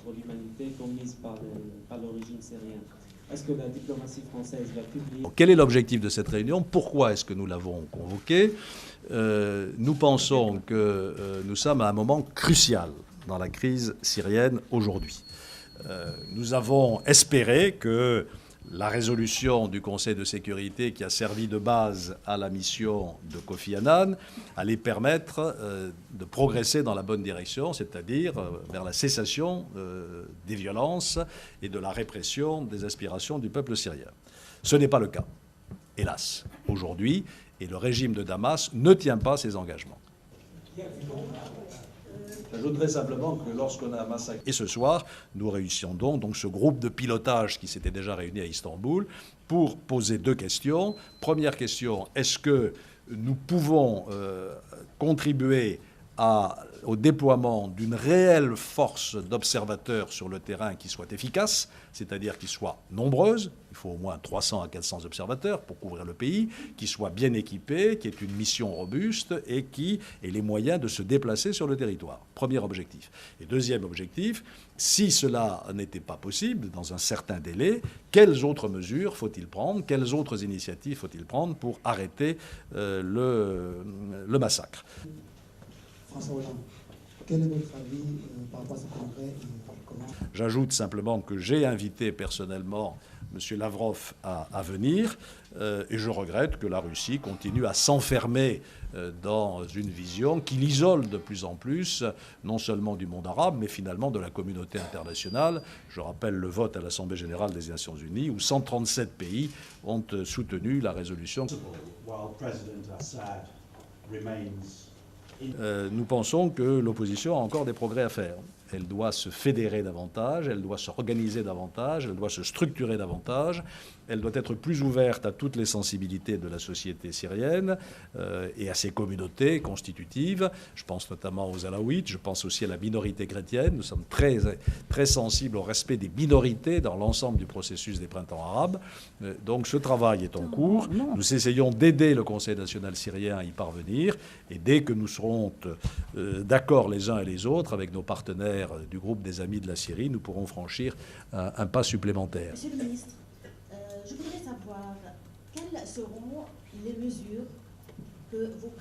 contre l'humanité commises par le régime syrien. Est-ce que la diplomatie française va publier... Quel est l'objectif de cette réunion? Pourquoi est-ce que nous l'avons convoquée? Nous pensons que nous sommes à un moment crucial dans la crise syrienne aujourd'hui. Nous avons espéré que la résolution du Conseil de sécurité qui a servi de base à la mission de Kofi Annan allait permettre de progresser dans la bonne direction, c'est-à-dire vers la cessation des violences et de la répression des aspirations du peuple syrien. Ce n'est pas le cas, hélas, aujourd'hui, et le régime de Damas ne tient pas ses engagements. J'ajouterais simplement que lorsqu'on a massacré... Et ce soir, nous réussissons donc ce groupe de pilotage qui s'était déjà réuni à Istanbul pour poser deux questions. Première question, est-ce que nous pouvons contribuer au déploiement d'une réelle force d'observateurs sur le terrain qui soit efficace, c'est-à-dire qui soit nombreuse, il faut au moins 300 à 400 observateurs pour couvrir le pays, qui soit bien équipée, qui ait une mission robuste et qui ait les moyens de se déplacer sur le territoire. Premier objectif. Et deuxième objectif, si cela n'était pas possible dans un certain délai, quelles autres mesures faut-il prendre, quelles autres initiatives faut-il prendre pour arrêter le massacre? François Hollande, quel est votre avis par rapport à ce congrès et comment... J'ajoute simplement que j'ai invité personnellement M. Lavrov à venir et je regrette que la Russie continue à s'enfermer dans une vision qui l'isole de plus en plus, non seulement du monde arabe, mais finalement de la communauté internationale. Je rappelle le vote à l'Assemblée générale des Nations unies où 137 pays ont soutenu la résolution. Nous pensons que l'opposition a encore des progrès à faire. Elle doit se fédérer davantage, elle doit s'organiser davantage, elle doit se structurer davantage, elle doit être plus ouverte à toutes les sensibilités de la société syrienne et à ses communautés constitutives. Je pense notamment aux Alaouites, je pense aussi à la minorité chrétienne. Nous sommes très sensibles au respect des minorités dans l'ensemble du processus des printemps arabes. Donc ce travail est en cours. Nous essayons d'aider le Conseil national syrien à y parvenir. Et dès que nous serons d'accord les uns et les autres avec nos partenaires du groupe des Amis de la Syrie, nous pourrons franchir un pas supplémentaire. Monsieur le ministre, je voudrais savoir quelles seront les mesures que vous